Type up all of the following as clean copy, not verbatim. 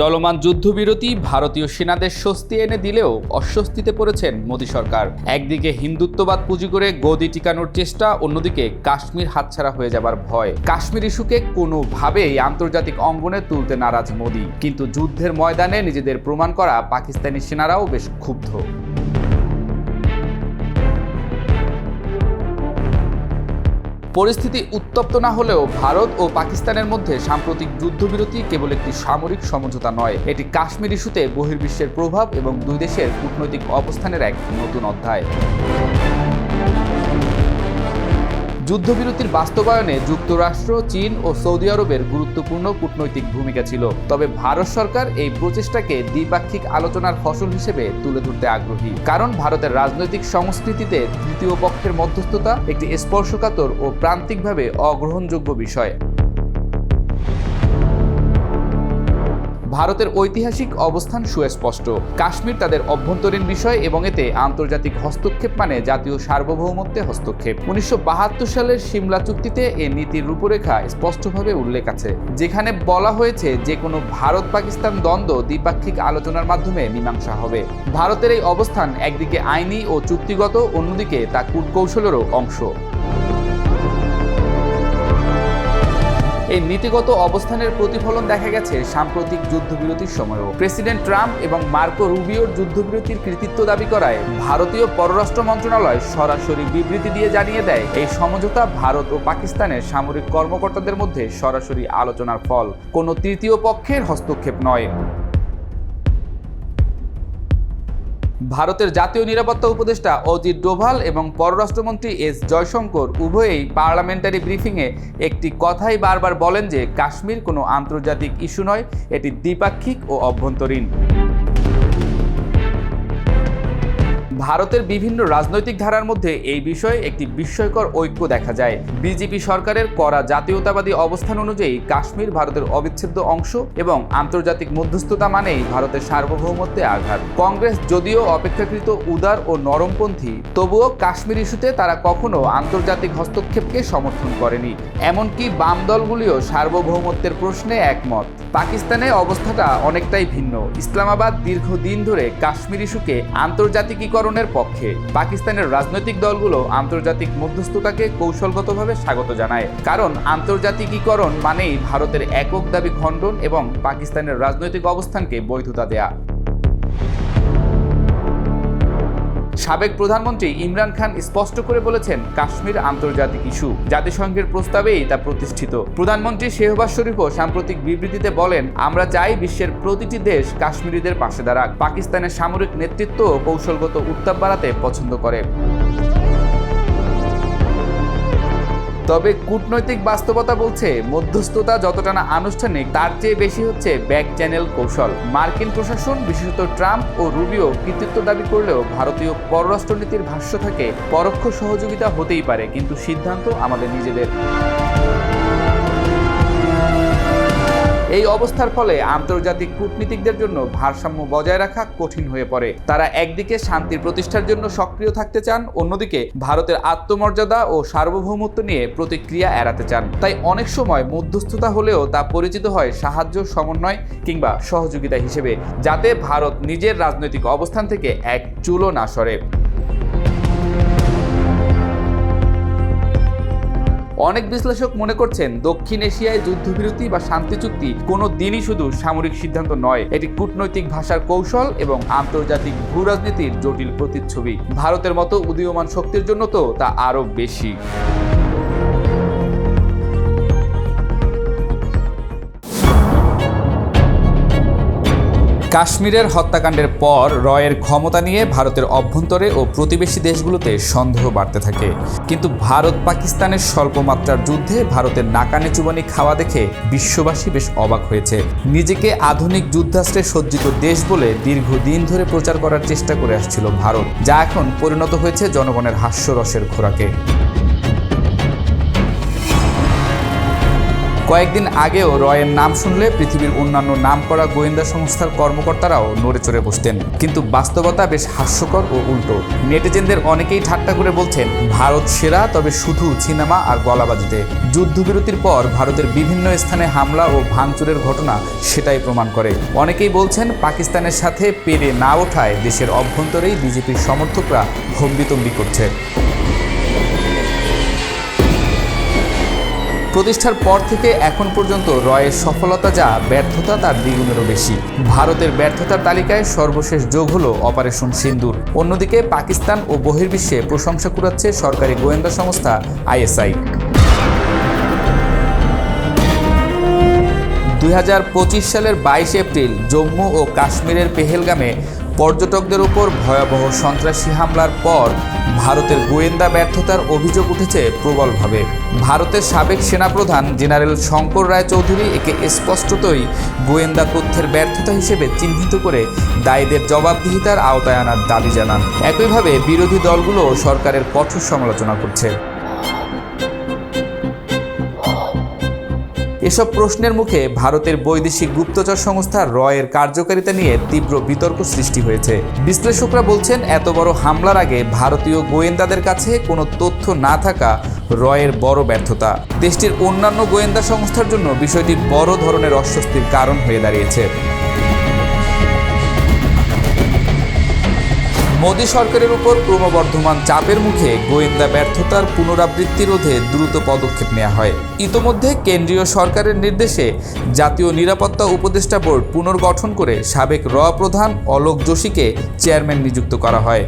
চলমান যুদ্ধবিরতি ভারতীয় সেনাদের স্বস্তি এনে দিলেও অস্বস্তিতে পড়েছেন মোদী সরকার। একদিকে হিন্দুত্ববাদ পুঁজি করে গদি টিকানোর চেষ্টা, অন্যদিকে কাশ্মীর হাতছাড়া হয়ে যাবার ভয়। কাশ্মীর ইস্যুকে কোনোভাবেই আন্তর্জাতিক অঙ্গনে তুলতে নারাজ মোদী, কিন্তু যুদ্ধের ময়দানে নিজেদের প্রমাণ করা পাকিস্তানি সেনারাও বেশ ক্ষুব্ধ। পরিস্থিতি উত্তপ্ত না হলেও ভারত ও পাকিস্তানের মধ্যে সাম্প্রতিক যুদ্ধবিরতি কেবল একটি সামরিক সমঝোতা নয়, এটি কাশ্মীর ইস্যুতে বহির্বিশ্বের প্রভাব এবং দুই দেশের কূটনৈতিক অবস্থানের এক নতুন অধ্যায়। যুদ্ধবিরতির বাস্তবায়নে যুক্তরাষ্ট্র, চীন ও সৌদি আরবের গুরুত্বপূর্ণ কূটনৈতিক ভূমিকা ছিল। তবে ভারত সরকার এই প্রচেষ্টাকে দ্বিপাক্ষিক আলোচনার ফসল হিসেবে তুলে ধরতে আগ্রহী, কারণ ভারতের রাজনৈতিক সংস্কৃতিতে তৃতীয় পক্ষের মধ্যস্থতা একটি স্পর্শকাতর ও প্রান্তিকভাবে অগ্রহণযোগ্য বিষয়। ভারতের ঐতিহাসিক অবস্থান সুস্পষ্ট। কাশ্মীর তাদের অভ্যন্তরীণ বিষয় এবং এতে আন্তর্জাতিক হস্তক্ষেপ মানে জাতীয় সার্বভৌমত্বে হস্তক্ষেপ। 1972 সালের সিমলা চুক্তিতে এ নীতির রূপরেখা স্পষ্টভাবে উল্লেখ আছে, যেখানে বলা হয়েছে যে কোনো ভারত পাকিস্তান দ্বন্দ্ব দ্বিপাক্ষিক আলোচনার মাধ্যমে মীমাংসা হবে। ভারতের এই অবস্থান একদিকে আইনি ও চুক্তিগত, অন্যদিকে তা কূটকৌশলেরও অংশ। এই নীতিগত অবস্থানের প্রতিফলন দেখা গেছে সাম্প্রতিক যুদ্ধবিরতির সময়ও। প্রেসিডেন্ট ট্রাম্প এবং মার্কো রুবিওর যুদ্ধবিরতির কৃতিত্ব দাবি করায় ভারতীয় পররাষ্ট্র মন্ত্রণালয় সরাসরি বিবৃতি দিয়ে জানিয়ে দেয়, এই সমঝোতা ভারত ও পাকিস্তানের সামরিক কর্মকর্তাদের মধ্যে সরাসরি আলোচনার ফল, কোনো তৃতীয় পক্ষের হস্তক্ষেপ নয়। ভারতের জাতীয় নিরাপত্তা উপদেষ্টা অজিত ডোভাল এবং পররাষ্ট্রমন্ত্রী এস জয়শঙ্কর উভয়েই পার্লামেন্টারি ব্রিফিংয়ে একটি কথাই বারবার বলেন যে কাশ্মীর কোনো আন্তর্জাতিক ইস্যু নয়, এটি দ্বিপাক্ষিক ও অভ্যন্তরীণ। ভারতের বিভিন্ন রাজনৈতিক ধারার মধ্যে এই বিষয়ে একটি বিস্ময়কর ঐক্য দেখা যায়। বিজেপি সরকারের কড়া জাতীয়তাবাদী অবস্থান অনুযায়ী কাশ্মীর ভারতের অবিচ্ছেদ্য অংশ এবং আন্তর্জাতিক মধ্যস্থতা মানেই ভারতের সার্বভৌমত্বে আঘাত। কংগ্রেস যদিও অপেক্ষাকৃত উদার ও নরমপন্থী, তবুও কাশ্মীর ইস্যুতে তারা কখনো আন্তর্জাতিক হস্তক্ষেপকে সমর্থন করেনি। এমনকি বাম দলগুলিও সার্বভৌমত্বের প্রশ্নে একমত। পাকিস্তানে অবস্থাটা অনেকটাই ভিন্ন। ইসলামাবাদ দীর্ঘদিন ধরে কাশ্মীর ইস্যুকে আন্তর্জাতিকীকরণের পক্ষে। পাকিস্তানের রাজনৈতিক দলগুলো আন্তর্জাতিক মধ্যস্থতাকে কৌশলগতভাবে স্বাগত জানায়, কারণ আন্তর্জাতিকীকরণ মানেই ভারতের একক দাবি খণ্ডন এবং পাকিস্তানের রাজনৈতিক অবস্থানকে বৈধতা দেয়া। সাবেক প্রধানমন্ত্রী ইমরান খান স্পষ্ট করে বলেছেন, কাশ্মীর আন্তর্জাতিক ইস্যু, জাতিসংঘের প্রস্তাবেই তা প্রতিষ্ঠিত। প্রধানমন্ত্রী শেহবাজ শরীফও সাম্প্রতিক বিবৃতিতে বলেন, আমরা চাই বিশ্বের প্রতিটি দেশ কাশ্মীরিদের পাশে দাঁড়াক। পাকিস্তানের সামরিক নেতৃত্ব কৌশলগত উত্তাপ বাড়াতে পছন্দ করে। তবে কূটনৈতিক বাস্তবতা বলছে, মধ্যস্থতা যতটা না আনুষ্ঠানিক, তার চেয়ে বেশি হচ্ছে ব্যাক চ্যানেল কৌশল। মার্কিন প্রশাসন, বিশেষত ট্রাম্প ও রুবিও কৃতিত্ব দাবি করলেও ভারতীয় পররাষ্ট্রনীতির ভাষ্য থাকে, পরোক্ষ সহযোগিতা হতেই পারে, কিন্তু সিদ্ধান্ত আমাদের নিজেদের। এই অবস্থার ফলে আন্তর্জাতিক কূটনীতিকদের জন্য ভারসাম্য বজায় রাখা কঠিন হয়ে পড়ে। তারা একদিকে শান্তির প্রতিষ্ঠার জন্য সক্রিয় থাকতে চান, অন্যদিকে ভারতের আত্মমর্যাদা ও সার্বভৌমত্ব নিয়ে প্রতিক্রিয়া এড়াতে চান। তাই অনেক সময় মধ্যস্থতা হলেও তা পরিচিত হয় সাহায্য, সমন্বয় কিংবা সহযোগিতা হিসেবে, যাতে ভারত নিজের রাজনৈতিক অবস্থান থেকে এক চুলও না সরে। অনেক বিশ্লেষক মনে করছেন, দক্ষিণ এশিয়ায় যুদ্ধবিরতি বা শান্তি চুক্তি কোনো দিনই শুধু সামরিক সিদ্ধান্ত নয়, এটি কূটনৈতিক ভাষার কৌশল এবং আন্তর্জাতিক ভূরাজনীতির জটিল প্রতিচ্ছবি। ভারতের মতো উদীয়মান শক্তির জন্য তো তা আরও বেশি। কাশ্মীরের হত্যাকাণ্ডের পর রয়ের ক্ষমতা নিয়ে ভারতের অভ্যন্তরে ও প্রতিবেশী দেশগুলোতে সন্দেহ বাড়তে থাকে। কিন্তু ভারত পাকিস্তানের স্বল্পমাত্রার যুদ্ধে ভারতের নাকানি চুবানি খাওয়া দেখে বিশ্ববাসী বেশ অবাক হয়েছে। নিজেকে আধুনিক যুদ্ধাস্ত্রে সজ্জিত দেশ বলে দীর্ঘদিন ধরে প্রচার করার চেষ্টা করে আসছিল ভারত, যা এখন পরিণত হয়েছে জনগণের হাস্যরসের খোরাকে। কয়েকদিন আগেও রয়ের নাম শুনলে পৃথিবীর অন্যান্য নামকরা গোয়েন্দা সংস্থার কর্মকর্তারাও নড়ে চড়ে বসতেন, কিন্তু বাস্তবতা বেশ হাস্যকর ও উল্টো। নেটিজেনদের অনেকেই ঠাট্টা করে বলছেন, ভারত সেরা, তবে শুধু সিনেমা আর গলাবাজিতে। যুদ্ধবিরতির পর ভারতের বিভিন্ন স্থানে হামলা ও ভাঙচুরের ঘটনা সেটাই প্রমাণ করে। অনেকেই বলছেন, পাকিস্তানের সাথে পেরে না ওঠায় দেশের অভ্যন্তরেই বিজেপির সমর্থকরা হম্বিতম্বি করছে। প্রতিষ্ঠার পর থেকে এখন পর্যন্ত রয়ের সফলতা যা, ব্যর্থতা তার দ্বিগুণেরও বেশি। ভারতের ব্যর্থতার তালিকায় সর্বশেষ যোগ হলো অপারেশন সিন্দুর। অন্যদিকে পাকিস্তান ও বহির্বিশ্বে প্রশংসা কুড়াচ্ছে সরকারি গোয়েন্দা সংস্থা আইএসআই। 2025 সালের 22 এপ্রিল জম্মু ও কাশ্মীরের পেহেলগামে পর্যটকদের উপর ভয়াবহ সন্ত্রাসী হামলার পর ভারতের গোয়েন্দা ব্যর্থতার অভিযোগ উঠেছে প্রবলভাবে। ভারতের সাবেক সেনাপ্রধান জেনারেল শঙ্কর রায় চৌধুরী একে স্পষ্টতই গোয়েন্দা তথ্যের ব্যর্থতা হিসেবে চিহ্নিত করে দায়ীদের জবাবদিহিতার আওতায় আনার দাবি জানান। একইভাবে বিরোধী দলগুলো সরকারের কঠোর সমালোচনা করছে। এসব প্রশ্নের মুখে ভারতের বৈদেশিক গুপ্তচর সংস্থা রয়ের কার্যকারিতা নিয়ে তীব্র বিতর্ক সৃষ্টি হয়েছে। বিশ্লেষকরা বলছেন, এত বড় হামলার আগে ভারতীয় গোয়েন্দাদের কাছে কোনো তথ্য না থাকা রয়ের বড় ব্যর্থতা। দেশটির অন্যান্য গোয়েন্দা সংস্থার জন্য বিষয়টি বড় ধরনের অস্বস্তির কারণ হয়ে দাঁড়িয়েছে। মোদী সরকারের উপর ক্রমবর্ধমান চাপের মুখে গোয়েন্দা ব্যর্থতার পুনরাবৃত্তি রোধে দ্রুত পদক্ষেপ নেওয়া হয়। ইতোমধ্যে কেন্দ্রীয় সরকারের নির্দেশে জাতীয় নিরাপত্তা উপদেষ্টা বোর্ড পুনর্গঠন করে সাবেক র প্রধান অলোক যোশীকে চেয়ারম্যান নিযুক্ত করা হয়।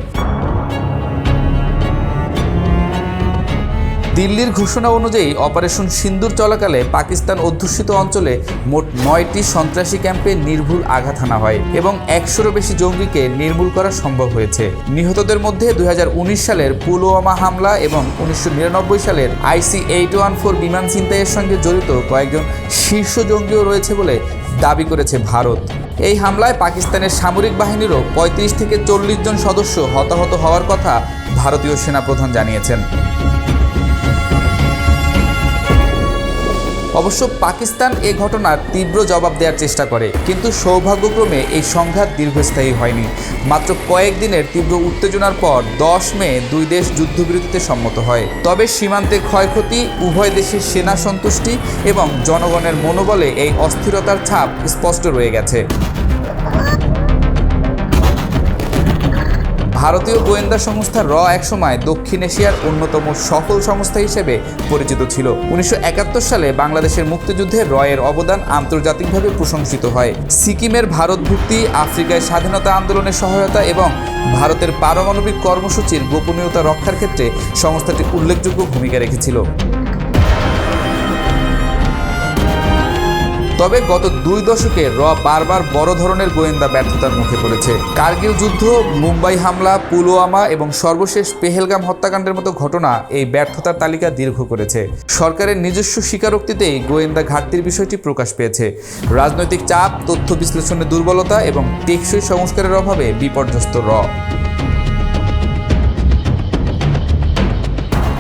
দিল্লির ঘোষণা অনুযায়ী অপারেশন সিন্দুর চলাকালে পাকিস্তান অধ্যুষিত অঞ্চলে মোট 9টি সন্ত্রাসী ক্যাম্পে নির্ভুল আঘাত হানা হয় এবং 100-এরও বেশি জঙ্গিকে নির্মূল করা সম্ভব হয়েছে। নিহতদের মধ্যে 2019 সালের পুলওয়ামা হামলা এবং 1999 সালের IC-814 বিমান ছিনতাইয়ের সঙ্গে জড়িত কয়েকজন শীর্ষ জঙ্গিও রয়েছে বলে দাবি করেছে ভারত। এই হামলায় পাকিস্তানের সামরিক বাহিনীরও 35 থেকে 40 জন সদস্য হতাহত হওয়ার কথা ভারতীয় সেনাপ্রধান জানিয়েছেন। অবশ্য পাকিস্তান এ ঘটনার তীব্র জবাব দেওয়ার চেষ্টা করে, কিন্তু সৌভাগ্যক্রমে এই সংঘাত দীর্ঘস্থায়ী হয়নি। মাত্র কয়েকদিনের তীব্র উত্তেজনার পর 10 মে দুই দেশ যুদ্ধবিরতিতে সম্মত হয়। তবে সীমান্তে ক্ষয়ক্ষতি, উভয় দেশের সেনা সন্তুষ্টি এবং জনগণের মনোবলে এই অস্থিরতার ছাপ স্পষ্ট রয়ে গেছে। ভারতীয় গোয়েন্দা সংস্থা র একসময় দক্ষিণ এশিয়ার অন্যতম সফল সংস্থা হিসেবে পরিচিত ছিল। 1971 সালে বাংলাদেশের মুক্তিযুদ্ধে রয়ের অবদান আন্তর্জাতিকভাবে প্রশংসিত হয়। সিকিমের ভারতভুক্তি, আফ্রিকায় স্বাধীনতা আন্দোলনের সহায়তা এবং ভারতের পারমাণবিক কর্মসূচির গোপনীয়তা রক্ষার ক্ষেত্রে সংস্থাটি উল্লেখযোগ্য ভূমিকা রেখেছিল। তবে গত 2 দশকে র বারবার বড় ধরনের গোয়েন্দা ব্যর্থতার মুখে পড়েছে। কার্গিল যুদ্ধ, মুম্বাই হামলা, পুলওয়ামা এবং সর্বশেষ পেহেলগাম হত্যাকাণ্ডের মতো ঘটনা এই ব্যর্থতার তালিকা দীর্ঘ করেছে। সরকারের নিজস্ব স্বীকারোক্তিতেই গোয়েন্দা ঘাটতির বিষয়টি প্রকাশ পেয়েছে। রাজনৈতিক চাপ, তথ্য বিশ্লেষণে দুর্বলতা এবং টেকসই সংস্কারের অভাবে বিপর্যস্ত র।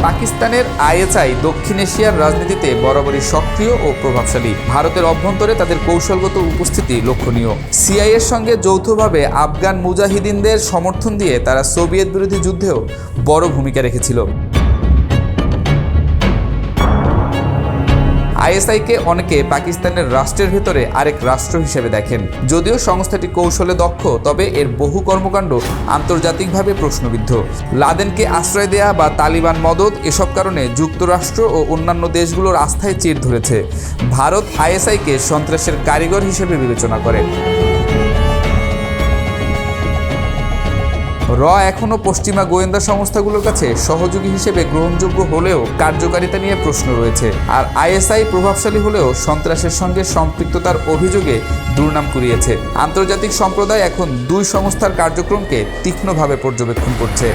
পাকিস্তানের আইএসআই দক্ষিণ এশিয়ার রাজনীতিতে বরাবরই সক্রিয় ও প্রভাবশালী। ভারতের অভ্যন্তরে তাদের কৌশলগত উপস্থিতি লক্ষণীয়। সিআইএর সঙ্গে যৌথভাবে আফগান মুজাহিদিনদের সমর্থন দিয়ে তারা সোভিয়েত বিরোধী যুদ্ধেও বড় ভূমিকা রেখেছিল। আইএসআইকে অনেকে পাকিস্তানের রাষ্ট্রের ভেতরে আরেক রাষ্ট্র হিসেবে দেখেন। যদিও সংস্থাটি কৌশলে দক্ষ, তবে এর বহু কর্মকাণ্ড আন্তর্জাতিকভাবে প্রশ্নবিদ্ধ। লাদেনকে আশ্রয় দেয়া বা তালিবান মদদ, এসব কারণে যুক্তরাষ্ট্র ও অন্যান্য দেশগুলোর আস্থায় চির ধরেছে। ভারত আইএসআইকে সন্ত্রাসের কারিগর হিসেবে বিবেচনা করে। র এখনও পশ্চিমা গোয়েন্দা সংস্থাগুলোর কাছে সহযোগী হিসেবে গ্রহণযোগ্য হলেও কার্যকারিতা নিয়ে প্রশ্ন রয়েছে। আর আইএসআই প্রভাবশালী হলেও সন্ত্রাসের সঙ্গে সম্পৃক্ততার অভিযোগে দুর্নাম কুড়িয়েছে। আন্তর্জাতিক সম্প্রদায় এখন 2 সংস্থার কার্যক্রমকে তীক্ষ্ণভাবে পর্যবেক্ষণ করছে।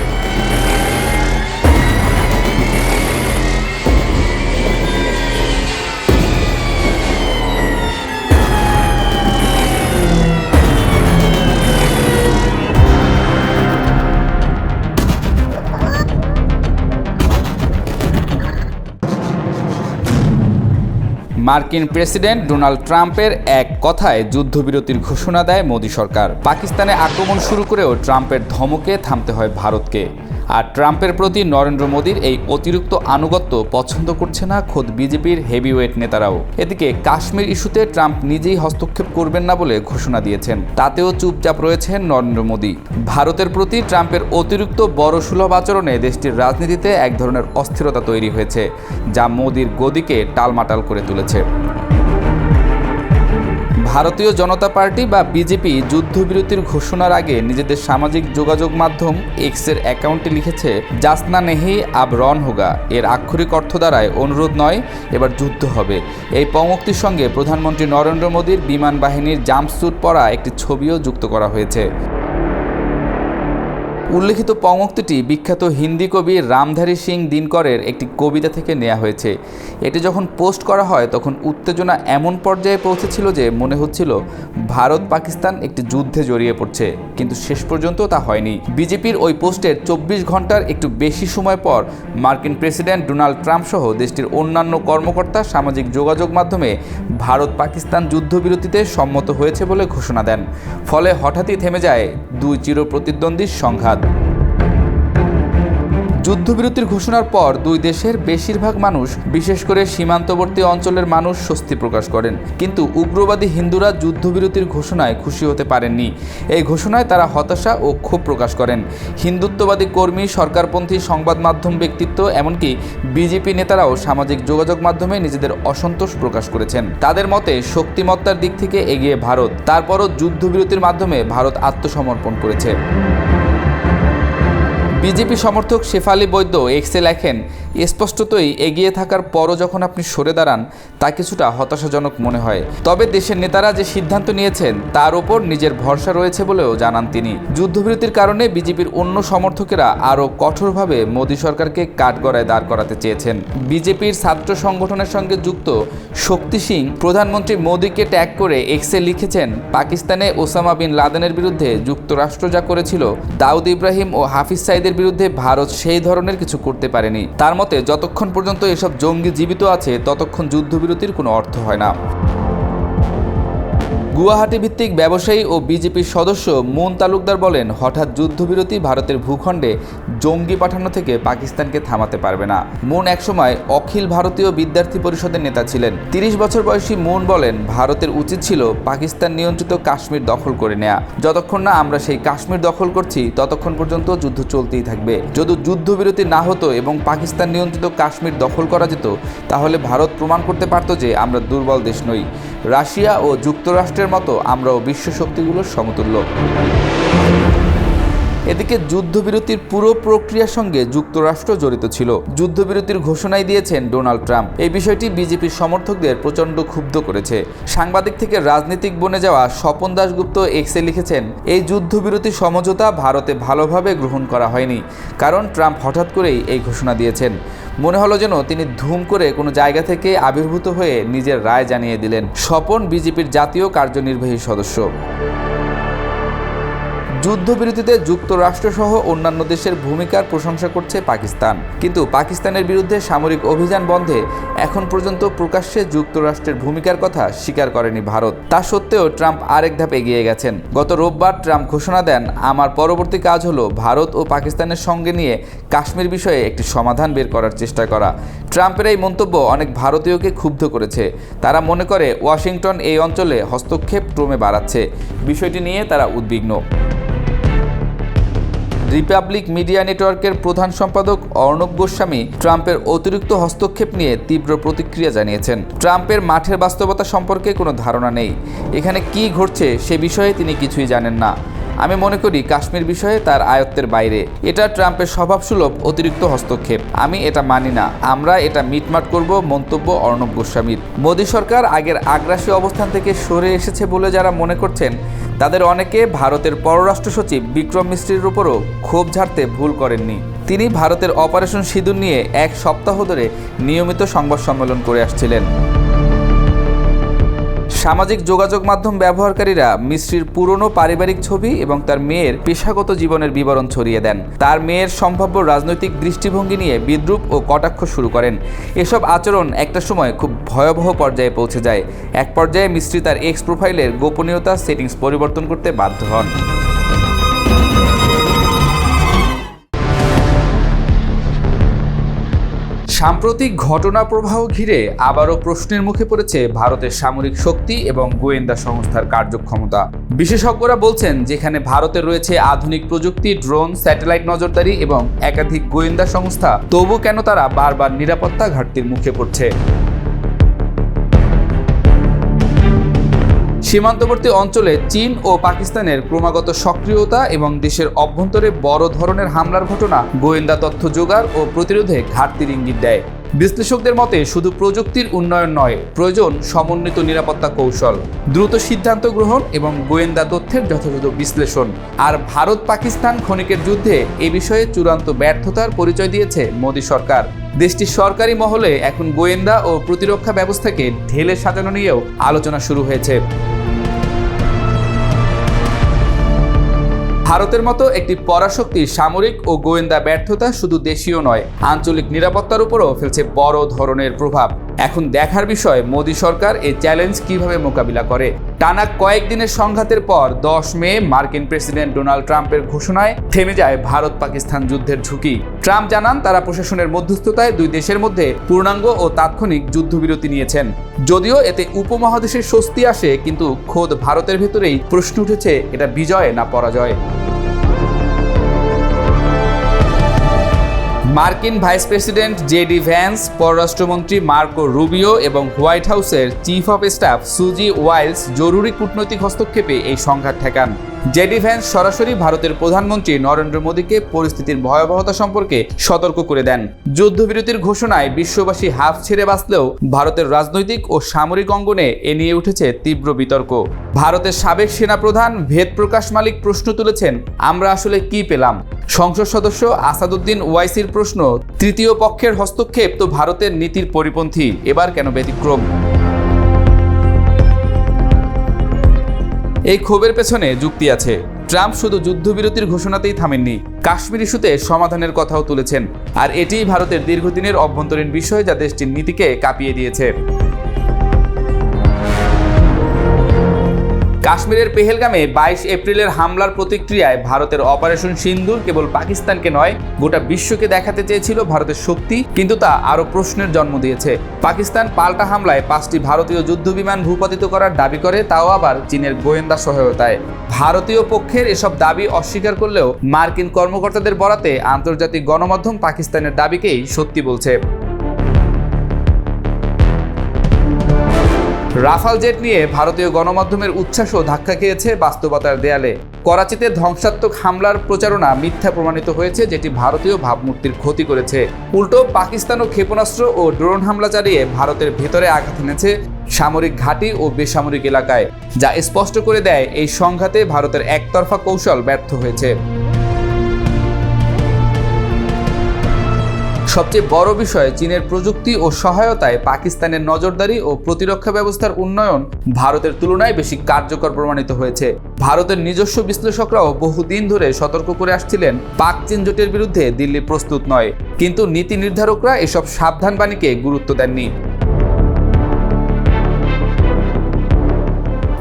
মার্কিন প্রেসিডেন্ট ডোনাল্ড ট্রাম্পের এক কথায় যুদ্ধবিরতির ঘোষণা দেয় মোদি সরকার। পাকিস্তানে আক্রমণ শুরু করেও ট্রাম্পের ধমকে থামতে হয় ভারতকে। আর ট্রাম্পের প্রতি নরেন্দ্র মোদির এই অতিরিক্ত আনুগত্য পছন্দ করছে না খোদ বিজেপির হেভিওয়েট নেতারাও। এদিকে কাশ্মীর ইস্যুতে ট্রাম্প নিজেই হস্তক্ষেপ করবেন না বলে ঘোষণা দিয়েছেন, তাতেও চুপচাপ রয়েছেন নরেন্দ্র মোদি। ভারতের প্রতি ট্রাম্পের অতিরিক্ত বড়সুলভ আচরণে দেশটির রাজনীতিতে এক ধরনের অস্থিরতা তৈরি হয়েছে, যা মোদির গদিকে টালমাটাল করে তুলেছে। ভারতীয় জনতা পার্টি বা বিজেপি যুদ্ধবিরতির ঘোষণার আগে নিজেদের সামাজিক যোগাযোগ মাধ্যম এক্সের অ্যাকাউন্টে লিখেছে, জাসনা নেহি আব রন হোগা। এর আক্ষরিক অর্থ দ্বারায় অনুরোধ নয়, এবার যুদ্ধ হবে। এই পংক্তির সঙ্গে প্রধানমন্ত্রী নরেন্দ্র মোদির বিমান বাহিনীর জাম্পস্যুট পরা একটি ছবিও যুক্ত করা হয়েছে। উল্লেখিত পংক্তিটি বিখ্যাত হিন্দি কবি রামধারী সিং দিনকরের একটি কবিতা থেকে নেওয়া হয়েছে। এটি যখন পোস্ট করা হয় তখন উত্তেজনা এমন পর্যায়ে পৌঁছেছিল যে মনে হচ্ছিল ভারত পাকিস্তান একটি যুদ্ধে জড়িয়ে পড়ছে, কিন্তু শেষ পর্যন্ত তা হয়নি। বিজেপির ওই পোস্টের 24 ঘন্টার একটু বেশি সময় পর মার্কিন প্রেসিডেন্ট ডোনাল্ড ট্রাম্প সহ দেশটির অন্যান্য কর্মকর্তা সামাজিক যোগাযোগ মাধ্যমে ভারত পাকিস্তান যুদ্ধবিরতিতে সম্মত হয়েছে বলে ঘোষণা দেন। ফলে হঠাৎই থেমে যায় দুই চিরপ্রতিদ্বন্দ্বীর সংঘাত। যুদ্ধবিরতির ঘোষণার পর দুই দেশের বেশিরভাগ মানুষ, বিশেষ করে সীমান্তবর্তী অঞ্চলের মানুষ স্বস্তি প্রকাশ করেন, কিন্তু উগ্রবাদী হিন্দুরা যুদ্ধবিরতির ঘোষণায় খুশি হতে পারেননি। এই ঘোষণায় তারা হতাশা ও ক্ষোভ প্রকাশ করেন। হিন্দুত্ববাদী কর্মী, সরকারপন্থী সংবাদ মাধ্যম ব্যক্তিত্ব, এমনকি বিজেপি নেতারাও সামাজিক যোগাযোগ মাধ্যমে নিজেদের অসন্তোষ প্রকাশ করেছেন। তাদের মতে শক্তিমত্তার দিক থেকে এগিয়ে ভারত, তারপরও যুদ্ধবিরতির মাধ্যমে ভারত আত্মসমর্পণ করেছে। বিজেপি সমর্থক শেফালি বৈদ্য এক্সে লেখেন, স্পষ্টতই এগিয়ে থাকার পরও যখন আপনি সরে দাঁড়ান তা কিছুটা হতাশাজনক মনে হয়। তবে দেশের নেতারা যে সিদ্ধান্ত নিয়েছেন তার ওপর নিজের ভরসা রয়েছে বলেও জানান তিনি। যুদ্ধবিরতির কারণে বিজেপির অন্য সমর্থকেরা আরও কঠোরভাবে মোদী সরকারকে কাঠগড়ায় দাঁড় করাতে চেয়েছেন। বিজেপির ছাত্র সংগঠনের সঙ্গে যুক্ত শক্তি সিং প্রধানমন্ত্রী মোদীকে ট্যাগ করে এক্সে লিখেছেন, পাকিস্তানে ওসামা বিন লাদেনের বিরুদ্ধে যুক্তরাষ্ট্র যা করেছিল, দাউদ ইব্রাহিম ও হাফিজ সাইদের বিরুদ্ধে ভারত সেই ধরনের কিছু করতে পারেনি। তার মতে যতক্ষণ পর্যন্ত এসব জঙ্গি জীবিত আছে ততক্ষণ যুদ্ধবিরতির কোনো অর্থ হয় না। গুয়াহাটি ভিত্তিক ব্যবসায়ী ও বিজেপির সদস্য মুন তালুকদার বলেন, হঠাৎ যুদ্ধবিরতি ভারতের ভূখণ্ডে জঙ্গি পাঠানো থেকে পাকিস্তানকে থামাতে পারবে না। মুন একসময় অখিল ভারতীয় বিদ্যার্থী পরিষদের নেতা ছিলেন। 30 বছর বয়সী মুন বলেন, ভারতের উচিত ছিল পাকিস্তান নিয়ন্ত্রিত কাশ্মীর দখল করে নেয়া। যতক্ষণ না আমরা সেই কাশ্মীর দখল করছি ততক্ষণ পর্যন্ত যুদ্ধ চলতেই থাকবে। যদি যুদ্ধবিরতি না হতো এবং পাকিস্তান নিয়ন্ত্রিত কাশ্মীর দখল করা যেত, তাহলে ভারত প্রমাণ করতে পারত যে আমরা দুর্বল দেশ নই। রাশিয়া ও যুক্তরাষ্ট্রের মতো আমরাও বিশ্ব শক্তিগুলোর সমতুল্য। এদিকে যুদ্ধবিরতির পুরো প্রক্রিয়ার সঙ্গে যুক্তরাষ্ট্র জড়িত ছিল। যুদ্ধবিরতির ঘোষণাই দিয়েছেন ডোনাল্ড ট্রাম্প। এই বিষয়টি বিজেপির সমর্থকদের প্রচণ্ড ক্ষুব্ধ করেছে। সাংবাদিক থেকে রাজনীতিক বনে যাওয়া স্বপন দাশগুপ্ত এক্সে লিখেছেন, এই যুদ্ধবিরতি সমঝোতা ভারতে ভালোভাবে গ্রহণ করা হয়নি, কারণ ট্রাম্প হঠাৎ করেই এই ঘোষণা দিয়েছেন। মনে হলো যেন তিনি ধুম করে কোনো জায়গা থেকে আবির্ভূত হয়ে নিজের রায় জানিয়ে দিলেন। স্বপন বিজেপির জাতীয় কার্যনির্বাহী সদস্য। যুদ্ধবিরতিতে যুক্তরাষ্ট্রসহ অন্যান্য দেশের ভূমিকার প্রশংসা করছে পাকিস্তান, কিন্তু পাকিস্তানের বিরুদ্ধে সামরিক অভিযান বন্ধে এখন পর্যন্ত প্রকাশ্যে যুক্তরাষ্ট্রের ভূমিকার কথা স্বীকার করেনি ভারত। তা সত্ত্বেও ট্রাম্প আরেক ধাপ এগিয়ে গেছেন। গত রোববার ট্রাম্প ঘোষণা দেন, আমার পরবর্তী কাজ হলো ভারত ও পাকিস্তানের সঙ্গে নিয়ে কাশ্মীর বিষয়ে একটি সমাধান বের করার চেষ্টা করা। ট্রাম্পের এই মন্তব্য অনেক ভারতীয়কে ক্ষুব্ধ করেছে। তারা মনে করে ওয়াশিংটন এই অঞ্চলে হস্তক্ষেপ ক্রমে বাড়াচ্ছে। বিষয়টি নিয়ে তারা উদ্বিগ্ন। রিপাবলিক মিডিয়া নেটওয়ার্কের প্রধান সম্পাদক অর্ণব গোস্বামী ট্রাম্পের অতিরিক্ত হস্তক্ষেপ নিয়ে তীব্র প্রতিক্রিয়া জানিয়েছেন। ট্রাম্পের মাঠের বাস্তবতা সম্পর্কে কোনো ধারণা নেই। এখানে কি ঘটছে সে বিষয়ে তিনি কিছুই জানেন না। আমি মনে করি কাশ্মীর বিষয়ে তার আয়ত্তের বাইরে। এটা ট্রাম্পের স্বভাবসুলভ অতিরিক্ত হস্তক্ষেপ। আমি এটা মানি না। আমরা এটা মিটমাট করব, মন্তব্য অর্ণব গোস্বামীর। মোদী সরকার আগের আগ্রাসী অবস্থান থেকে সরে এসেছে বলে যারা মনে করছেন, তাদের অনেকে ভারতের পররাষ্ট্র সচিব বিক্রম মিস্ত্রির উপরও ক্ষোভ ঝাড়তে ভুল করেননি। তিনি ভারতের অপারেশন সিঁদুর নিয়ে এক সপ্তাহ ধরে নিয়মিত সংবাদ সম্মেলন করে আসছিলেন। সামাজিক যোগাযোগ মাধ্যম ব্যবহারকারীরা মিশ্রির পুরনো পারিবারিক ছবি এবং তার মেয়ের পেশাগত জীবনের বিবরণ ছড়িয়ে দেন। তার মেয়ের সম্ভাব্য রাজনৈতিক দৃষ্টিভঙ্গি নিয়ে বিদ্রূপ ও কটাক্ষ শুরু করেন। এসব আচরণ একটা সময় খুব ভয়াবহ পর্যায়ে পৌঁছে যায়। এক পর্যায়ে মিশ্রি তার এক্স প্রোফাইলের গোপনীয়তা সেটিংস পরিবর্তন করতে বাধ্য হন। সাম্প্রতিক ঘটনা প্রবাহ ঘিরে আবারও প্রশ্নের মুখে পড়েছে ভারতের সামরিক শক্তি এবং গোয়েন্দা সংস্থার কার্যক্ষমতা। বিশেষজ্ঞরা বলছেন, যেখানে ভারতের রয়েছে আধুনিক প্রযুক্তি, ড্রোন, স্যাটেলাইট নজরদারি এবং একাধিক গোয়েন্দা সংস্থা, তবু কেন তারা বারবার নিরাপত্তা ঘাটতির মুখে পড়ছে? সীমান্তবর্তী অঞ্চলে চীন ও পাকিস্তানের ক্রমাগত সক্রিয়তা এবং দেশের অভ্যন্তরে বড় ধরনের হামলার ঘটনা গোয়েন্দা তথ্য জোগাড় ও প্রতিরোধে ঘাটতির ইঙ্গিত দেয়। বিশ্লেষকদের মতে শুধু প্রযুক্তির উন্নয়ন নয়, প্রয়োজন সমন্বিত নিরাপত্তা কৌশল, দ্রুত সিদ্ধান্ত গ্রহণ এবং গোয়েন্দা তথ্যের যথাযথ বিশ্লেষণ। আর ভারত পাকিস্তান ক্ষণিকের যুদ্ধে এ বিষয়ে চূড়ান্ত ব্যর্থতার পরিচয় দিয়েছে মোদী সরকার। দেশটির সরকারি মহলে এখন গোয়েন্দা ও প্রতিরক্ষা ব্যবস্থাকে ঢেলে সাজানো নিয়েও আলোচনা শুরু হয়েছে। ভারতের মতো একটি পরাশক্তির সামরিক ও গোয়েন্দা ব্যর্থতা শুধু দেশীয় নয়, আঞ্চলিক নিরাপত্তার উপরও ফেলছে বড় ধরনের প্রভাব। এখন দেখার বিষয় মোদী সরকার এই চ্যালেঞ্জ কিভাবে মোকাবিলা করে। টানা কয়েকদিনের সংঘাতের পর 10 মে মার্কিন প্রেসিডেন্ট ডোনাল্ড ট্রাম্পের ঘোষণায় থেমে যায় ভারত পাকিস্তান যুদ্ধের ঝুঁকি। ট্রাম্প জানান তারা প্রশাসনের মধ্যস্থতায় দুই দেশের মধ্যে পূর্ণাঙ্গ ও তাৎক্ষণিক যুদ্ধবিরতি নিয়েছেন। যদিও এতে উপমহাদেশের স্বস্তি আসে, কিন্তু খোদ ভারতের ভেতরেই প্রশ্ন উঠেছে, এটা বিজয় না পরাজয়। মার্কিন ভাইস প্রেসিডেন্ট জেডি ভ্যান্স, পররাষ্ট্রমন্ত্রী মার্কো রুবিও এবং হোয়াইট হাউসের চিফ অফ স্টাফ সুজি ওয়াইলস জরুরি কূটনৈতিক হস্তক্ষেপে এই সংঘাত ঠেকান। জেডি ভ্যান্স সরাসরি ভারতের প্রধানমন্ত্রী নরেন্দ্র মোদীকে পরিস্থিতির ভয়াবহতা সম্পর্কে সতর্ক করে দেন। যুদ্ধবিরতির ঘোষণায় বিশ্ববাসী হাফ ছেড়ে বাঁচলেও ভারতের রাজনৈতিক ও সামরিক অঙ্গনে এ নিয়ে উঠেছে তীব্র বিতর্ক। ভারতের সাবেক সেনাপ্রধান ভেদ প্রকাশ মালিক প্রশ্ন তুলেছেন, আমরা আসলে কি পেলাম? সংসদ সদস্য আসাদুদ্দিন ওয়াইসির প্রশ্ন, তৃতীয় পক্ষের হস্তক্ষেপ তো ভারতের নীতির পরিপন্থী, এবার কেন ব্যতিক্রম? এই ক্ষোভের পেছনে যুক্তি আছে। ট্রাম্প শুধু যুদ্ধবিরতির ঘোষণাতেই থামেননি, কাশ্মীর ইস্যুতে সমাধানের কথাও তুলেছেন। আর এটিই ভারতের দীর্ঘদিনের অভ্যন্তরীণ বিষয়, যা দেশটির নীতিকে কাঁপিয়ে দিয়েছে। কাশ্মীরের পেহেলগামে 22 এপ্রিলের হামলার প্রতিক্রিয়ায় ভারতের অপারেশন সিন্দুর কেবল পাকিস্তানকে নয়, গোটা বিশ্বকে দেখাতে চেয়েছিল ভারতের শক্তি, কিন্তু তা আরও প্রশ্নের জন্ম দিয়েছে। পাকিস্তান পাল্টা হামলায় 5টি ভারতীয় যুদ্ধবিমান ভূপাতিত করার দাবি করে, তাও আবার চীনের গোয়েন্দা সহায়তায়। ভারতীয় পক্ষের এসব দাবি অস্বীকার করলেও মার্কিন কর্মকর্তাদের বরাতে আন্তর্জাতিক গণমাধ্যম পাকিস্তানের দাবিকেই সত্যি বলছে। রাফাল জেট নিয়ে ভারতীয় গণমাধ্যমের উচ্ছ্বাসও ধাক্কা খেয়েছে বাস্তবতার দেয়ালে। করাচিতে ধ্বংসাত্মক হামলার প্রচারণা মিথ্যা প্রমাণিত হয়েছে, যেটি ভারতীয় ভাবমূর্তির ক্ষতি করেছে। উল্টো পাকিস্তানও ক্ষেপণাস্ত্র ও ড্রোন হামলা চালিয়ে ভারতের ভেতরে আঘাত এনেছে সামরিক ঘাঁটি ও বেসামরিক এলাকায়, যা স্পষ্ট করে দেয় এই সংঘাতে ভারতের একতরফা কৌশল ব্যর্থ হয়েছে। সবচেয়ে বড় বিষয়, চীনের প্রযুক্তি ও সহায়তায় পাকিস্তানের নজরদারি ও প্রতিরক্ষা ব্যবস্থার উন্নয়ন ভারতের তুলনায় বেশি কার্যকর প্রমাণিত হয়েছে। ভারতের নিজস্ব বিশ্লেষকরাও বহুদিন ধরে সতর্ক করে আসছিলেন, পাক চীন জোটের বিরুদ্ধে দিল্লি প্রস্তুত নয়, কিন্তু নীতি নির্ধারকরা এসব সাবধানবাণীকে গুরুত্ব দেননি।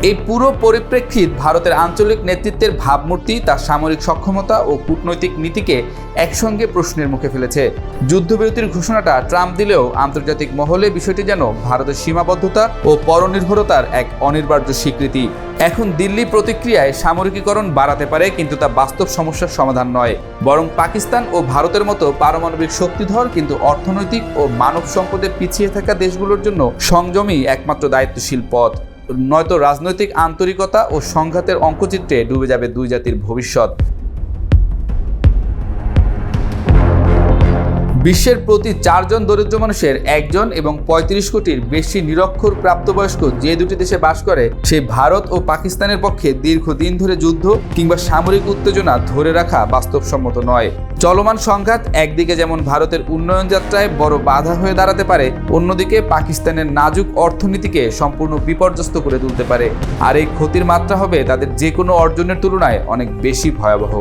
এই পুরো পরিপ্রেক্ষিত ভারতের আঞ্চলিক নেতৃত্বের ভাবমূর্তি, তার সামরিক সক্ষমতা ও কূটনৈতিক নীতিকে একসঙ্গে প্রশ্নের মুখে ফেলেছে। যুদ্ধবিরতির ঘোষণাটা ট্রাম্প দিলেও আন্তর্জাতিক মহলে বিষয়টি যেন ভারতের সীমাবদ্ধতা ও পরনির্ভরতার এক অনিবার্য স্বীকৃতি। এখন দিল্লি প্রতিক্রিয়ায় সামরিকীকরণ বাড়াতে পারে, কিন্তু তা বাস্তব সমস্যার সমাধান নয়, বরং পাকিস্তান ও ভারতের মতো পারমাণবিক শক্তিধর কিন্তু অর্থনৈতিক ও মানব সম্পদে পিছিয়ে থাকা দেশগুলোর জন্য সংযমই একমাত্র দায়িত্বশীল পথ। নয়তো রাজনৈতিক আন্তরিকতা ও সংঘাতের অঙ্কচিত্রে ডুবে যাবে দুই জাতির ভবিষ্যৎ। বিশ্বের প্রতি 4 জন দরিদ্র মানুষের 1 জন এবং 35 কোটির বেশি নিরক্ষর প্রাপ্তবয়স্ক যে দুটি দেশে বাস করে, সেই ভারত ও পাকিস্তানের পক্ষে দীর্ঘদিন ধরে যুদ্ধ কিংবা সামরিক উত্তেজনা ধরে রাখা বাস্তবসম্মত নয়। চলমান সংঘাত একদিকে যেমন ভারতের উন্নয়ন যাত্রায় বড় বাধা হয়ে দাঁড়াতে পারে, অন্যদিকে পাকিস্তানের নাজুক অর্থনীতিকে সম্পূর্ণ বিপর্যস্ত করে তুলতে পারে। আর এই ক্ষতির মাত্রা হবে তাদের যে কোনো অর্জনের তুলনায় অনেক বেশি ভয়াবহ।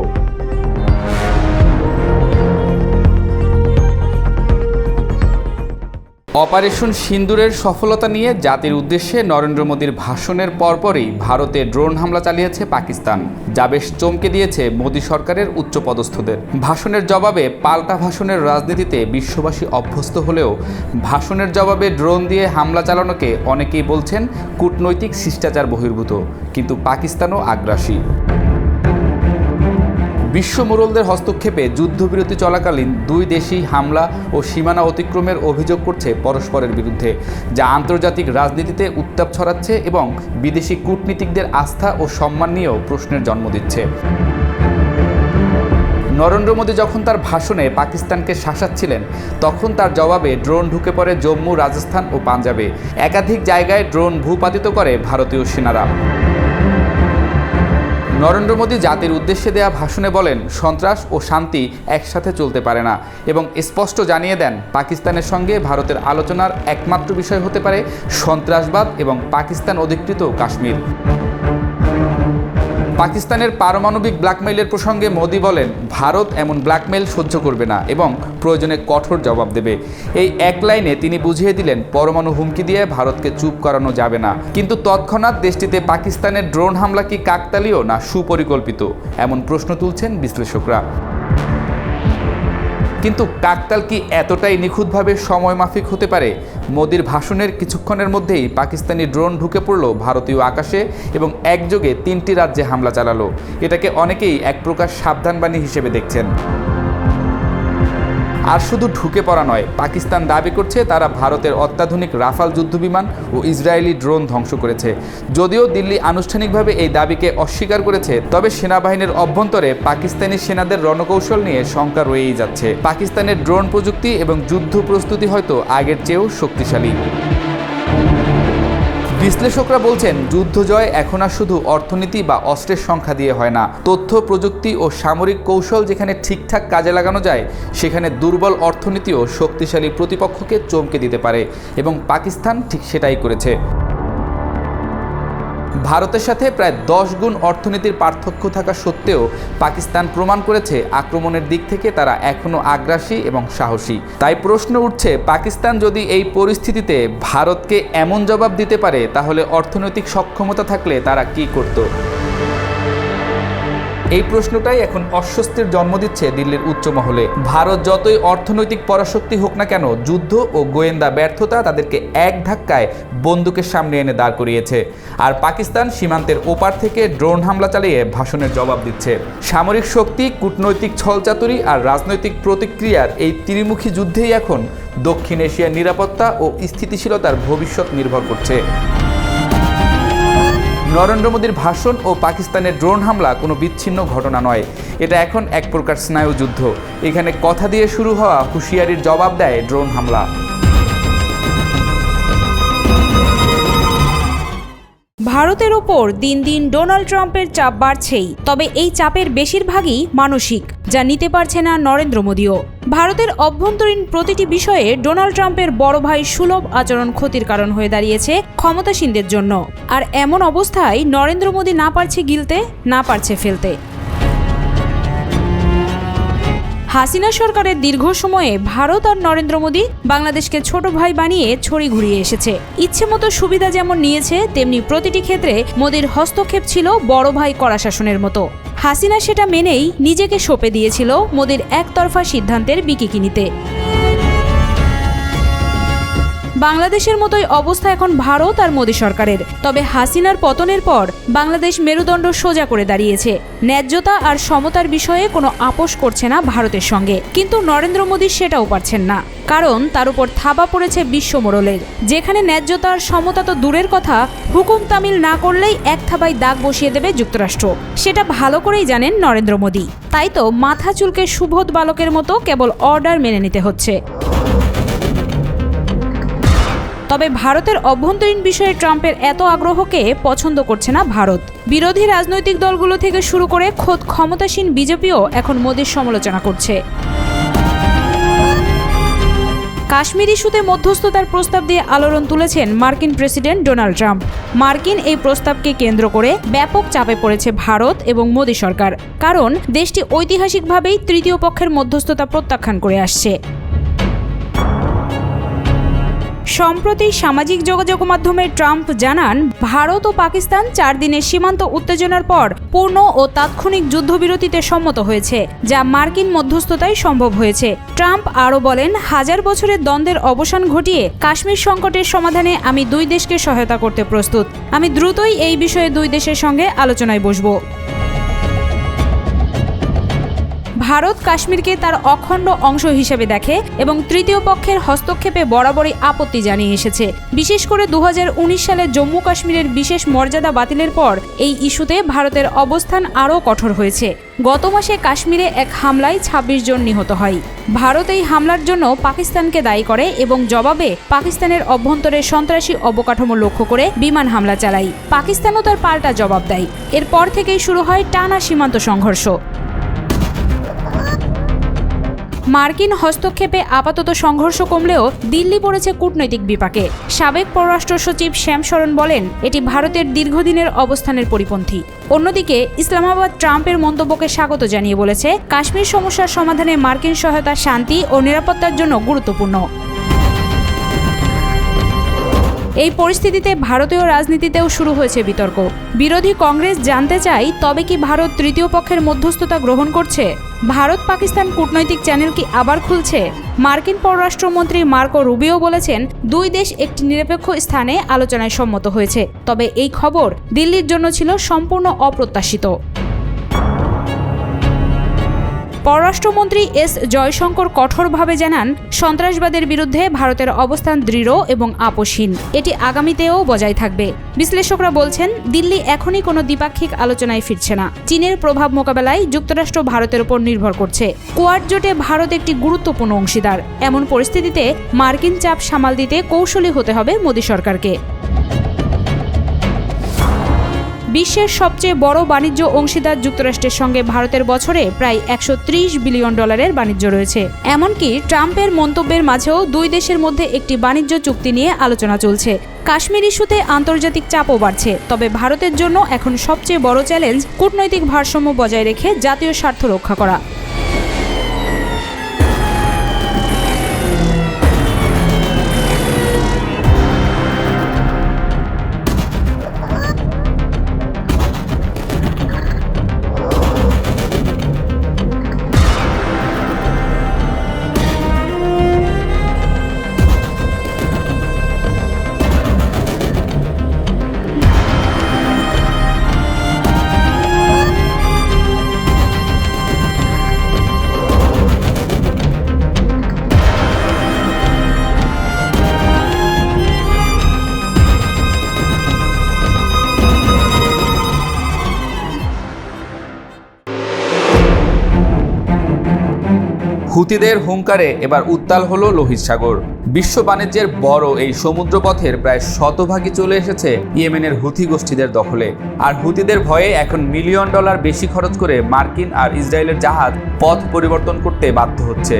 অপারেশন সিন্দুরের সফলতা নিয়ে জাতির উদ্দেশ্যে নরেন্দ্র মোদীর ভাষণের পরপরই ভারতে ড্রোন হামলা চালিয়েছে পাকিস্তান, যা বেশ চমকে দিয়েছে মোদী সরকারের উচ্চপদস্থদের। ভাষণের জবাবে পাল্টা ভাষণের রাজনীতিতে বিশ্ববাসী অভ্যস্ত হলেও ভাষণের জবাবে ড্রোন দিয়ে হামলা চালানোকে অনেকেই বলছেন কূটনৈতিক শিষ্টাচার বহির্ভূত, কিন্তু পাকিস্তানও আগ্রাসী। বিশ্ব মোড়লদের হস্তক্ষেপে যুদ্ধবিরতি চলাকালীন দুই দেশই হামলা ও সীমানা অতিক্রমের অভিযোগ করছে পরস্পরের বিরুদ্ধে, যা আন্তর্জাতিক রাজনীতিতে উত্তাপ ছড়াচ্ছে এবং বিদেশি কূটনীতিকদের আস্থা ও সম্মান নিয়েও প্রশ্নের জন্ম দিচ্ছে। নরেন্দ্র মোদী যখন তার ভাষণে পাকিস্তানকে শাসাচ্ছিলেন, তখন তার জবাবে ড্রোন ঢুকে পড়ে জম্মু, রাজস্থান ও পাঞ্জাবে। একাধিক জায়গায় ড্রোন ভূপাতিত করে ভারতীয় সেনারা। নরেন্দ্র মোদী জাতির উদ্দেশ্যে দেয়া ভাষণে বলেন, সন্ত্রাস ও শান্তি একসাথে চলতে পারে না এবং স্পষ্ট জানিয়ে দেন পাকিস্তানের সঙ্গে ভারতের আলোচনার একমাত্র বিষয় হতে পারে সন্ত্রাসবাদ এবং পাকিস্তান অধিকৃত কাশ্মীর। পাকিস্তানের পারমাণবিক ব্ল্যাকমেইলের প্রসঙ্গে মোদী বলেন, ভারত এমন ব্ল্যাকমেইল সহ্য করবে না এবং প্রয়োজনে কঠোর জবাব দেবে। এই এক লাইনে তিনি বুঝিয়ে দিলেন পরমাণু হুমকি দিয়ে ভারতকে চুপ করানো যাবে না। কিন্তু তৎক্ষণাৎ দেশটিতে পাকিস্তানের ড্রোন হামলা কি কাকতালীয় না সুপরিকল্পিত, এমন প্রশ্ন তুলছেন বিশ্লেষকরা। কিন্তু কাকতাল কি এতটাই নিখুঁতভাবে সময়মাফিক হতে পারে? মোদীর ভাষণের কিছুক্ষণের মধ্যেই পাকিস্তানি ড্রোন ঢুকে পড়ল ভারতীয় আকাশে এবং একযোগে 3টি রাজ্যে হামলা চালালো। এটাকে অনেকেই এক প্রকার সাবধানবাণী হিসেবে দেখছেন। আর শুধু ঢুকে পড়া নয়, পাকিস্তান দাবি করছে তারা ভারতের অত্যাধুনিক রাফাল যুদ্ধবিমান ও ইসরায়েলি ড্রোন ধ্বংস করেছে। যদিও দিল্লি আনুষ্ঠানিকভাবে এই দাবিকে অস্বীকার করেছে, তবে সেনাবাহিনীর অভ্যন্তরে পাকিস্তানি সেনাদের রণকৌশল নিয়ে শঙ্কা রয়েই যাচ্ছে। পাকিস্তানের ড্রোন প্রযুক্তি এবং যুদ্ধ প্রস্তুতি হয়তো আগের চেয়েও শক্তিশালী। বিশ্লেষকরা বলছেন, যুদ্ধ জয় এখন আর শুধু অর্থনীতি বা অস্ত্রের সংখ্যা দিয়ে হয় না। তথ্য প্রযুক্তি ও সামরিক কৌশল যেখানে ঠিকঠাক কাজে লাগানো যায়, সেখানে দুর্বল অর্থনীতিও শক্তিশালী প্রতিপক্ষকে চমকে দিতে পারে এবং পাকিস্তান ঠিক সেটাই করেছে। ভারতের সাথে প্রায় 10 গুণ অর্থনীতির পার্থক্য থাকা সত্ত্বেও পাকিস্তান প্রমাণ করেছে আক্রমণের দিক থেকে তারা এখনও আগ্রাসী এবং সাহসী। তাই প্রশ্ন উঠছে, পাকিস্তান যদি এই পরিস্থিতিতে ভারতকে এমন জবাব দিতে পারে, তাহলে অর্থনৈতিক সক্ষমতা থাকলে তারা কি করত? এই প্রশ্নটাই এখন অস্বস্তির জন্ম দিচ্ছে দিল্লির উচ্চ মহলে। ভারত যতই অর্থনৈতিক পরাশক্তি হোক না কেন, যুদ্ধ ও গোয়েন্দা ব্যর্থতা তাদেরকে এক ধাক্কায় বন্দুকের সামনে এনে দাঁড় করিয়েছে। আর পাকিস্তান সীমান্তের ওপার থেকে ড্রোন হামলা চালিয়ে ভাষণের জবাব দিচ্ছে। সামরিক শক্তি, কূটনৈতিক ছলচাতুরি আর রাজনৈতিক প্রতিক্রিয়ার এই ত্রিমুখী যুদ্ধেই এখন দক্ষিণ এশিয়ার নিরাপত্তা ও স্থিতিশীলতার ভবিষ্যৎ নির্ভর করছে। নরেন্দ্র মোদীর ভাষণ ও পাকিস্তানের ড্রোন হামলা কোনো বিচ্ছিন্ন ঘটনা নয়, এটা এখন এক প্রকার স্নায়ুযুদ্ধ। এখানে কথা দিয়ে শুরু হওয়া হুঁশিয়ারির জবাব দেয় ড্রোন হামলা। ভারতের ওপর দিন দিন ডোনাল্ড ট্রাম্পের চাপ বাড়ছেই, তবে এই চাপের বেশিরভাগই মানসিক, যা নিতে পারছে না নরেন্দ্র মোদীও। ভারতের অভ্যন্তরীণ প্রতিটি বিষয়ে ডোনাল্ড ট্রাম্পের বড় ভাই সুলভ আচরণ ক্ষতির কারণ হয়ে দাঁড়িয়েছে ক্ষমতাসীনদের জন্য। আর এমন অবস্থায় নরেন্দ্র মোদী না পারছে গিলতে, না পারছে ফেলতে। হাসিনা সরকারের দীর্ঘ সময়ে ভারত আর নরেন্দ্র মোদী বাংলাদেশকে ছোট ভাই বানিয়ে ছড়ি ঘুরিয়ে এসেছে। ইচ্ছে মতো সুবিধা যেমন নিয়েছে, তেমনি প্রতিটি ক্ষেত্রে মোদীর হস্তক্ষেপ ছিল বড় ভাই কড়া শাসনের মতো। হাসিনা সেটা মেনেই নিজেকে সঁপে দিয়েছিল মোদীর একতরফা সিদ্ধান্তের বিকিকিনিতে। বাংলাদেশের মতোই অবস্থা এখন ভারত আর মোদী সরকারের। তবে হাসিনার পতনের পর বাংলাদেশ মেরুদণ্ড সোজা করে দাঁড়িয়েছে। ন্যায্যতা আর সমতার বিষয়ে কোনো আপোষ করছে না ভারতের সঙ্গে, কিন্তু নরেন্দ্র মোদী সেটাও পারছেন না, কারণ তার উপর থাবা পড়েছে বিশ্ব মোড়লের। যেখানে ন্যায্যতা আর সমতা তো দূরের কথা, হুকুম তামিল না করলেই এক থাবায় দাগ বসিয়ে দেবে যুক্তরাষ্ট্র। সেটা ভালো করেই জানেন নরেন্দ্র মোদী। তাই তো মাথা চুলকে সুবোধ বালকের মতো কেবল অর্ডার মেনে নিতে হচ্ছে। তবে ভারতের অভ্যন্তরীণ বিষয়ে ট্রাম্পের এত আগ্রহকে পছন্দ করছে না ভারত। বিরোধী রাজনৈতিক দলগুলো থেকে শুরু করে খোদ ক্ষমতাসীন বিজেপিও এখন মোদীর সমালোচনা করছে। কাশ্মীর ইস্যুতে মধ্যস্থতার প্রস্তাব দিয়ে আলোড়ন তুলেছেন মার্কিন প্রেসিডেন্ট ডোনাল্ড ট্রাম্প। মার্কিন এই প্রস্তাবকে কেন্দ্র করে ব্যাপক চাপে পড়েছে ভারত এবং মোদী সরকার, কারণ দেশটি ঐতিহাসিকভাবেই তৃতীয় পক্ষের মধ্যস্থতা প্রত্যাখ্যান করে আসছে। সম্প্রতি সামাজিক যোগাযোগ মাধ্যমে ট্রাম্প জানান, ভারত ও পাকিস্তান 4 দিনের সীমান্ত উত্তেজনার পর পূর্ণ ও তাৎক্ষণিক যুদ্ধবিরতিতে সম্মত হয়েছে, যা মার্কিন মধ্যস্থতায় সম্ভব হয়েছে। ট্রাম্প আরও বলেন, 1000 বছরের দ্বন্দ্বের অবসান ঘটিয়ে কাশ্মীর সংকটের সমাধানে আমি 2 দেশকে সহায়তা করতে প্রস্তুত। আমি দ্রুতই এই বিষয়ে 2 দেশের সঙ্গে আলোচনায় বসব। ভারত কাশ্মীরকে তার অখণ্ড অংশ হিসেবে দেখে এবং তৃতীয় পক্ষের হস্তক্ষেপে বরাবরই আপত্তি জানিয়ে এসেছে। বিশেষ করে 2019 সালে জম্মু কাশ্মীরের বিশেষ মর্যাদা বাতিলের পর এই ইস্যুতে ভারতের অবস্থান আরও কঠোর হয়েছে। গত মাসে কাশ্মীরে এক হামলায় 26 জন নিহত হয়। ভারত এই হামলার জন্য পাকিস্তানকে দায়ী করে এবং জবাবে পাকিস্তানের অভ্যন্তরে সন্ত্রাসী অবকাঠামো লক্ষ্য করে বিমান হামলা চালায়। পাকিস্তানও তার পাল্টা জবাব দেয়। এরপর থেকেই শুরু হয় টানা সীমান্ত সংঘর্ষ। মার্কিন হস্তক্ষেপে আপাতত সংঘর্ষ কমলেও দিল্লি পড়েছে কূটনৈতিক বিপাকে। সাবেক পররাষ্ট্র সচিব শ্যাম শরণ বলেন, এটি ভারতের দীর্ঘদিনের অবস্থানের পরিপন্থী। অন্যদিকে ইসলামাবাদ ট্রাম্পের মন্তব্যকে স্বাগত জানিয়ে বলেছে, কাশ্মীর সমস্যার সমাধানে মার্কিন সহায়তা শান্তি ও নিরাপত্তার জন্য গুরুত্বপূর্ণ। এই পরিস্থিতিতে ভারতীয় রাজনীতিতেও শুরু হয়েছে বিতর্ক। বিরোধী কংগ্রেস জানতে চায়, তবে কি ভারত তৃতীয় পক্ষের মধ্যস্থতা গ্রহণ করছে? ভারত পাকিস্তান কূটনৈতিক চ্যানেল কি আবার খুলছে? মার্কিন পররাষ্ট্রমন্ত্রী মার্কো রুবিও বলেছেন, 2 দেশ একটি নিরপেক্ষ স্থানে আলোচনায় সম্মত হয়েছে। তবে এই খবর দিল্লির জন্য ছিল সম্পূর্ণ অপ্রত্যাশিত। পররাষ্ট্রমন্ত্রী এস জয়শঙ্কর কঠোরভাবে জানান, সন্ত্রাসবাদের বিরুদ্ধে ভারতের অবস্থান দৃঢ় এবং আপোষহীন। এটি আগামীতেও বজায় থাকবে। বিশ্লেষকরা বলছেন, দিল্লি এখনই কোনো দ্বিপাক্ষিক আলোচনায় ফিরছে না। চীনের প্রভাব মোকাবেলায় যুক্তরাষ্ট্র ভারতের উপর নির্ভর করছে। কোয়াড জোটে ভারত একটি গুরুত্বপূর্ণ অংশীদার। এমন পরিস্থিতিতে মার্কিন চাপ সামাল দিতে কৌশলী হতে হবে মোদী সরকারকে। বিশ্বের সবচেয়ে বড় বাণিজ্য অংশীদার যুক্তরাষ্ট্রের সঙ্গে ভারতের বছরে প্রায় $130 বিলিয়ন বাণিজ্য রয়েছে। এমনকি ট্রাম্পের মন্তব্যের মাঝেও 2 দেশের মধ্যে একটি বাণিজ্য চুক্তি নিয়ে আলোচনা চলছে। কাশ্মীর ইস্যুতে আন্তর্জাতিক চাপও বাড়ছে। তবে ভারতের জন্য এখন সবচেয়ে বড় চ্যালেঞ্জ কূটনৈতিক ভারসাম্য বজায় রেখে জাতীয় স্বার্থ রক্ষা করা। হুতিদের হুঙ্কারে এবার উত্তাল হলো লোহিত সাগর। বিশ্ব বাণিজ্যের বড় এই সমুদ্রপথের প্রায় শতভাগই চলে এসেছে ইয়েমেনের হুথি গোষ্ঠীদের দখলে। আর হুতিদের ভয়ে এখন $1 মিলিয়ন বেশি খরচ করে মার্কিন আর ইসরায়েলের জাহাজ পথ পরিবর্তন করতে বাধ্য হচ্ছে।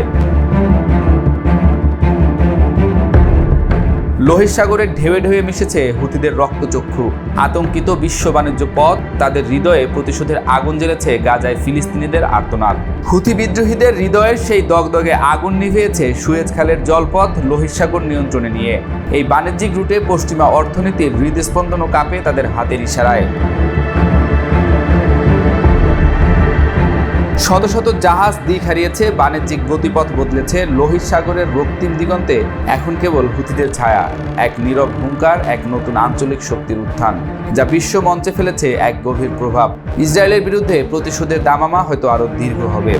লোহিত সাগরের ঢেউয়ে ঢেউয়ে মিশেছে হুতিদের রক্তচক্ষু। আতঙ্কিত বিশ্ব বাণিজ্য পথ, তাদের হৃদয়ে প্রতিশোধের আগুন জ্বেলেছে গাজায় ফিলিস্তিনিদের আর্তনাদ। হুতি বিদ্রোহীদের হৃদয়ের সেই দগদগে আগুন নিভিয়েছে সুয়েজ খালের জলপথ লোহিত সাগর নিয়ন্ত্রণে নিয়ে। এই বাণিজ্যিক রুটে পশ্চিমা অর্থনীতির হৃদস্পন্দনও কাঁপে তাদের হাতের ইশারায়। শত শত জাহাজ দিক হারিয়েছে, বাণিজ্যিক গতিপথ বদলেছে, লোহিত সাগরের রক্তিম দিগন্তে এখন কেবল হুথিদের ছায়া, এক নীরব হুঙ্কার, এক নতুন আঞ্চলিক শক্তির উত্থান, যা বিশ্ব মঞ্চে ফেলেছে এক গভীর প্রভাব। ইসরায়েলের বিরুদ্ধে প্রতিশোধের দামামা হয়তো আরও দীর্ঘ হবে।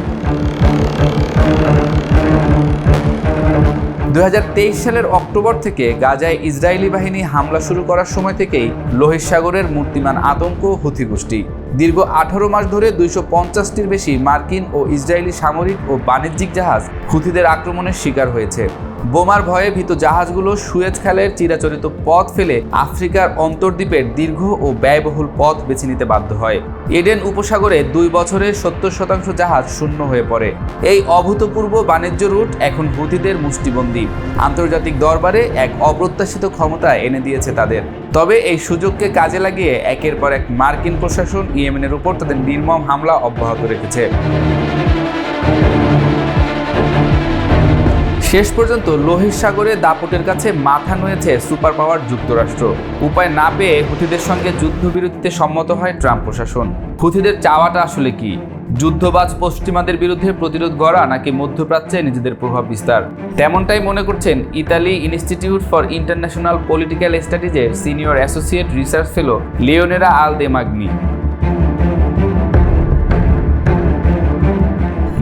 2023 সালের অক্টোবর থেকে গাজায় ইসরায়েলি বাহিনী হামলা শুরু করার সময় থেকেই লোহিত সাগরের মূর্তিমান আতঙ্ক হুথি গোষ্ঠী। দীর্ঘ 18 মাস ধরে 250টির বেশি মার্কিন ও ইসরায়েলি সামরিক ও বাণিজ্যিক জাহাজ হুথিদের আক্রমণের শিকার হয়েছে। বোমার ভয়ে ভীত জাহাজগুলো সুয়েজ খালের চিরাচরিত পথ ফেলে আফ্রিকার অন্তর্দ্বীপের দীর্ঘ ও ব্যয়বহুল পথ বেছে নিতে বাধ্য হয়। এডেন উপসাগরে 2 বছরে 70% জাহাজ শূন্য হয়ে পড়ে। এই অভূতপূর্ব বাণিজ্য রুট এখন হুথিদের মুষ্টিবন্দী। আন্তর্জাতিক দরবারে এক অপ্রত্যাশিত ক্ষমতা এনে দিয়েছে তাদের। তবে এই সুযোগকে কাজে লাগিয়ে একের পর এক মার্কিন প্রশাসন ইয়েমেনের উপর তাদের নির্মম হামলা অব্যাহত রেখেছে। শেষ পর্যন্ত লোহিত সাগরে দাপটের কাছে মাথা নুয়েছে সুপার পাওয়ার যুক্তরাষ্ট্র। উপায় না পেয়ে হুথিদের সঙ্গে যুদ্ধবিরতিতে সম্মত হয় ট্রাম্প প্রশাসন। হুথিদের চাওয়াটা আসলে কি? যুদ্ধবাজ পশ্চিমাদের বিরুদ্ধে প্রতিরোধ গড়া, নাকি মধ্যপ্রাচ্যে নিজেদের প্রভাব বিস্তার? তেমনটাই মনে করছেন ইতালি ইনস্টিটিউট ফর ইন্টারন্যাশনাল পলিটিক্যাল স্টাডিজের senior associate research fellow Eleonora Ardemagni.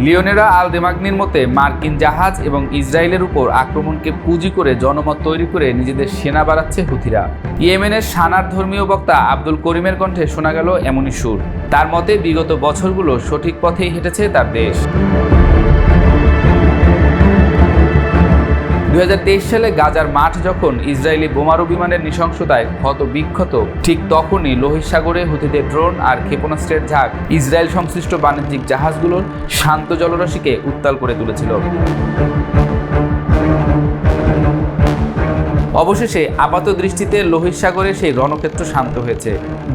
Eleonora আল দেমাগনির মতে, মার্কিন জাহাজ এবং ইসরায়েলের উপর আক্রমণকে পুঁজি করে জনমত তৈরি করে নিজেদের সেনা বাড়াচ্ছে হুথিরা। ইয়েমেনের সানার ধর্মীয় বক্তা আব্দুল করিমের কণ্ঠে শোনা গেল এমনই সুর। তার মতে, বিগত বছরগুলো সঠিক পথেই হেঁটেছে তার দেশ। 2023 সালে গাজার মাঠ যখন ইসরায়েলি বোমারু বিমানের নৃশংসতায় ক্ষত বিক্ষত, ঠিক তখনই লোহিত সাগরে হুথিদের ড্রোন আর ক্ষেপণাস্ত্রের ঝাঁক ইসরায়েল সংশ্লিষ্ট বাণিজ্যিক জাহাজগুলোর শান্ত জলরাশিকে উত্তাল করে তুলেছিল। অবশেষে আপাত দৃষ্টিতে লোহিত সাগরে সেই রণক্ষেত্র শান্ত হয়েছে।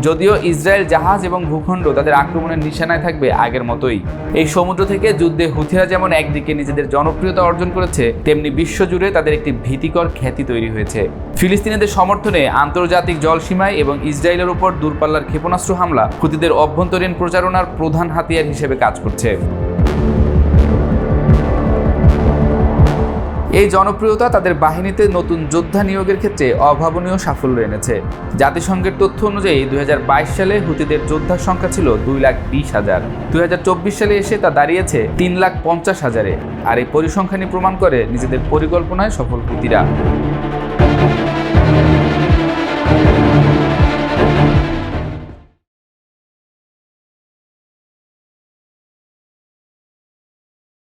যদিও ইসরায়েল জাহাজ এবং ভূখণ্ড তাদের আক্রমণের নিশানায় থাকবে আগের মতোই। এই সমুদ্র থেকে যুদ্ধে হুথিরা যেমন একদিকে নিজেদের জনপ্রিয়তা অর্জন করেছে, তেমনি বিশ্বজুড়ে তাদের একটি ভীতিকর খ্যাতি তৈরি হয়েছে। ফিলিস্তিনিদের সমর্থনে আন্তর্জাতিক জলসীমায় এবং ইসরায়েলের উপর দূরপাল্লার ক্ষেপণাস্ত্র হামলা হুথিদের অভ্যন্তরীণ প্রচারণার প্রধান হাতিয়ার হিসেবে কাজ করছে। এই জনপ্রিয়তা তাদের বাহিনীতে নতুন যোদ্ধা নিয়োগের ক্ষেত্রে অভাবনীয় সাফল্য এনেছে। জাতিসংঘের তথ্য অনুযায়ী 2022 সালে হুথিদের যোদ্ধার সংখ্যা ছিল 2,20,000। 2024 সালে এসে তা দাঁড়িয়েছে 3,50,000-এ। আর এই পরিসংখ্যানই প্রমাণ করে নিজেদের পরিকল্পনায় সফল হুথিরা।